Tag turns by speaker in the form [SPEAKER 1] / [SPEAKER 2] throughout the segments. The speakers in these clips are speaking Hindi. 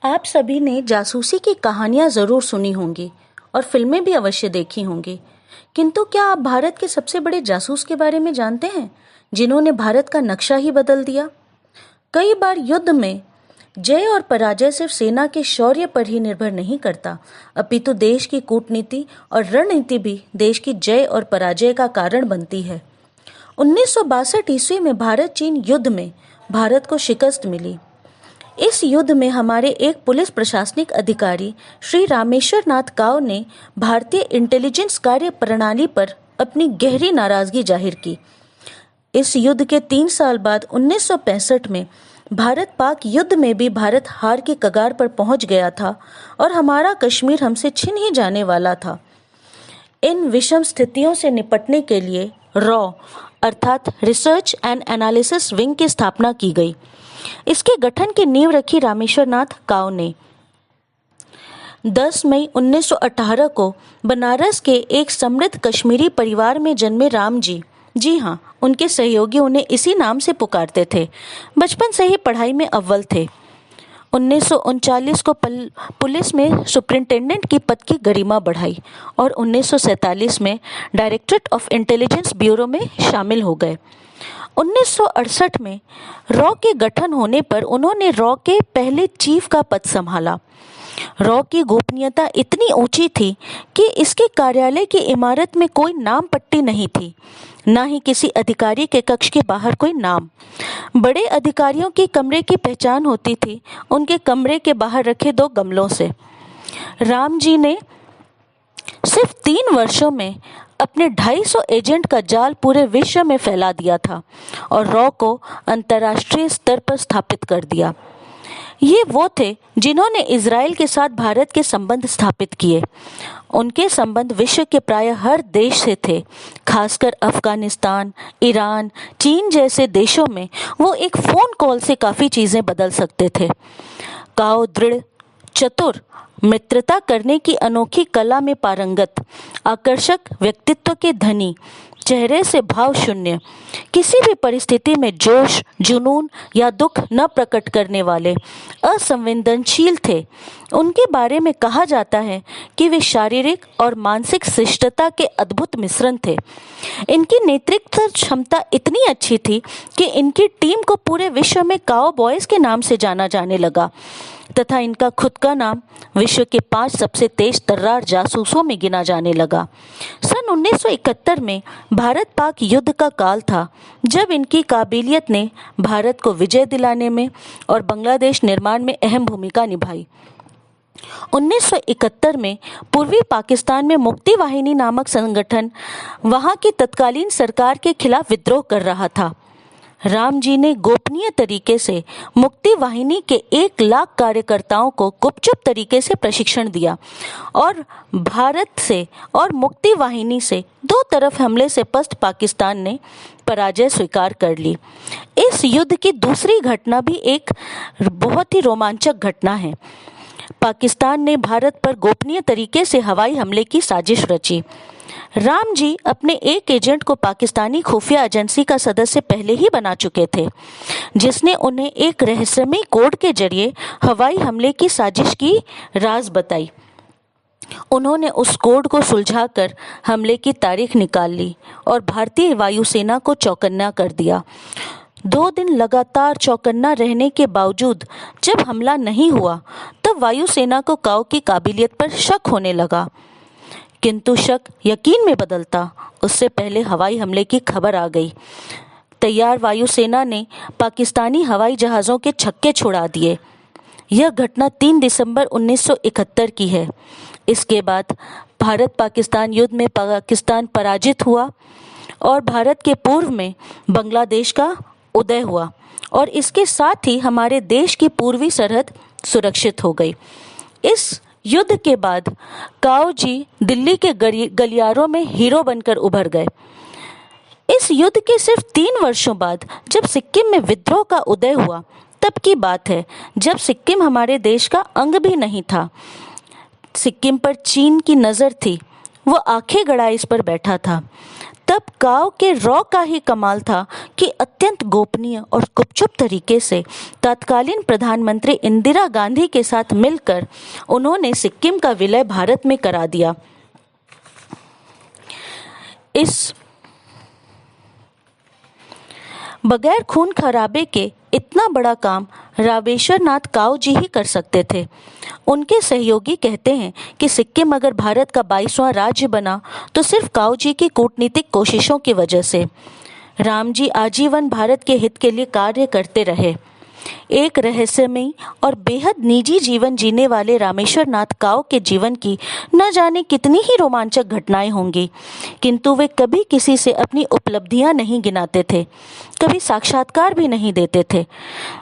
[SPEAKER 1] आप सभी ने जासूसी की कहानियां जरूर सुनी होंगी और फिल्में भी अवश्य देखी होंगी, किंतु क्या आप भारत के सबसे बड़े जासूस के बारे में जानते हैं जिन्होंने भारत का नक्शा ही बदल दिया। कई बार युद्ध में जय और पराजय सिर्फ सेना के शौर्य पर ही निर्भर नहीं करता, अपितु देश की कूटनीति और रणनीति भी देश की जय और पराजय का कारण बनती है। 1962 ईस्वी में भारत चीन युद्ध में भारत को शिकस्त मिली। इस युद्ध में हमारे एक पुलिस प्रशासनिक अधिकारी श्री रामेश्वर नाथ काव ने भारतीय इंटेलिजेंस कार्य प्रणाली पर अपनी गहरी नाराजगी जाहिर की। इस युद्ध के 3 साल बाद 1965 में भारत पाक युद्ध में भी भारत हार की कगार पर पहुंच गया था और हमारा कश्मीर हमसे छिन ही जाने वाला था। इन विषम स्थितियों से निपटने के लिए रॉ अर्थात रिसर्च एंड एनालिसिस विंग की स्थापना की गई। इसके गठन की नींव रखी रामेश्वर नाथ काव ने। 10 मई 1918 को बनारस के एक समृद्ध कश्मीरी परिवार में जन्मे राम जी हाँ, उनके सहयोगी उन्हें इसी नाम से पुकारते थे। बचपन से ही पढ़ाई में अव्वल थे। 1939 को पुलिस में सुपरिंटेंडेंट की पद की गरिमा बढ़ाई और 1947 में डायरेक्टरेट ऑफ इंटेलिजेंस ब्यूरो में शामिल हो गए। 1968 में रॉ के गठन होने पर उन्होंने रॉ के पहले चीफ का पद संभाला। रॉ की गोपनीयता इतनी ऊंची थी कि इसके कार्यालय की इमारत में कोई नाम पट्टी नहीं थी, ना ही किसी अधिकारी के कक्ष के बाहर कोई नाम। बड़े अधिकारियों के कमरे की पहचान होती थी उनके कमरे के बाहर रखे 2 गमलों से। राम जी ने सिर्फ 3 वर्षों में अपने 250 एजेंट का जाल पूरे विश्व में फैला दिया था और रॉ को अंतर्राष्ट्रीय स्तर पर स्थापित कर दिया। ये वो थे जिन्होंने इजराइल के साथ भारत के संबंध स्थापित किए। उनके संबंध विश्व के प्राय हर देश से थे, खासकर अफगानिस्तान, ईरान, चीन जैसे देशों में वो एक फोन कॉल से काफी चीजें बदल सकते थे। काव दृढ़, चतुर, मित्रता करने की अनोखी कला में पारंगत, आकर्षक व्यक्तित्व के धनी, चेहरे से भाव शून्य, किसी भी परिस्थिति में जोश, जुनून या दुख न प्रकट करने वाले, असंवेदनशील थे। उनके बारे में कहा जाता है कि वे शारीरिक और मानसिक शिष्टता के अद्भुत मिश्रण थे। इनकी नेतृत्व क्षमता इतनी अच्छी थी कि इनकी टीम को पूरे विश्व में काव बॉयज के नाम से जाना जाने लगा तथा इनका खुद का नाम विश्व के 5 सबसे तेज तर्रार जासूसों में गिना जाने लगा। सन 1971 में भारत पाक युद्ध का काल था, जब इनकी काबिलियत ने भारत को विजय दिलाने में और बांग्लादेश निर्माण में अहम भूमिका निभाई। 1971 में पूर्वी पाकिस्तान में मुक्ति वाहिनी नामक संगठन वहां की तत्कालीन सरकार के खिलाफ विद्रोह कर रहा था। राम जी ने गोपनीय तरीके से मुक्ति वाहिनी के 1 लाख कार्यकर्ताओं को गुपचुप तरीके से प्रशिक्षण दिया और भारत से और मुक्ति वाहिनी से 2 तरफ हमले से पस्त पाकिस्तान ने पराजय स्वीकार कर ली। इस युद्ध की दूसरी घटना भी एक बहुत ही रोमांचक घटना है। पाकिस्तान ने भारत पर गोपनीय तरीके से हवाई हमले की साजिश रची। राम जी अपने एक एजेंट को पाकिस्तानी खुफिया एजेंसी का सदस्य पहले ही बना चुके थे, जिसने उन्हें एक रहस्यमय कोड के जरिए हवाई हमले की साजिश की राज बताई। उन्होंने उस कोड को सुलझाकर हमले की तारीख निकाल ली और भारतीय वायुसेना को चौकन्ना कर दिया। 2 दिन लगातार चौकन्ना रहने के बावजूद जब हमला नहीं हुआ, तब वायुसेना को काव की काबिलियत पर शक होने लगा, किंतु शक यकीन में बदलता उससे पहले हवाई हमले की खबर आ गई। तैयार वायुसेना ने पाकिस्तानी हवाई जहाज़ों के छक्के छुड़ा दिए। यह घटना 3 दिसंबर 1971 की है। इसके बाद भारत पाकिस्तान युद्ध में पाकिस्तान पराजित हुआ और भारत के पूर्व में बांग्लादेश का उदय हुआ और इसके साथ ही हमारे देश की पूर्वी सरहद सुरक्षित हो गई। इस युद्ध के बाद काव जी दिल्ली के गलियारों में हीरो बनकर उभर गए। इस युद्ध के सिर्फ 3 वर्षों बाद जब सिक्किम में विद्रोह का उदय हुआ, तब की बात है, जब सिक्किम हमारे देश का अंग भी नहीं था। सिक्किम पर चीन की नज़र थी, वो आंखें गड़ाए इस पर बैठा था। तब काव के रॉ का ही कमाल था कि अत्यंत गोपनीय और गुपचुप तरीके से तत्कालीन प्रधानमंत्री इंदिरा गांधी के साथ मिलकर उन्होंने सिक्किम का विलय भारत में करा दिया। इस बगैर खून खराबे के इतना बड़ा काम रामेश्वर नाथ काव जी ही कर सकते थे। उनके सहयोगी कहते हैं कि सिक्किम अगर भारत का 22वां राज्य बना तो सिर्फ काव जी की कूटनीतिक कोशिशों की वजह से। राम जी आजीवन भारत के हित के लिए कार्य करते रहे। एक रहस्यमयी और बेहद निजी जीवन जीने वाले रामेश्वर नाथ काव के जीवन की न जाने कितनी ही रोमांचक घटनाएं होंगी, किंतु वे कभी किसी से अपनी उपलब्धियां नहीं गिनाते थे, कभी साक्षात्कार भी नहीं देते थे।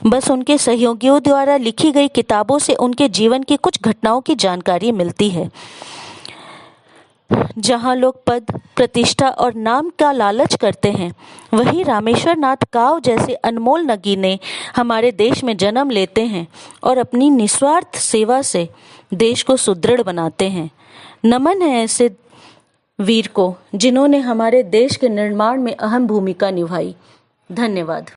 [SPEAKER 1] बस उनके सहयोगियों द्वारा लिखी गई किताबों से उनके जीवन की कुछ घटनाओं की जानकारी मिलती है। जहां लोग पद, प्रतिष्ठा और नाम का लालच करते हैं, वहीं रामेश्वर नाथ काव जैसे अनमोल नगीने हमारे देश में जन्म लेते हैं और अपनी निस्वार्थ सेवा से देश को सुदृढ़ बनाते हैं। नमन है ऐसे वीर को जिन्होंने हमारे देश के निर्माण में अहम भूमिका निभाई। धन्यवाद।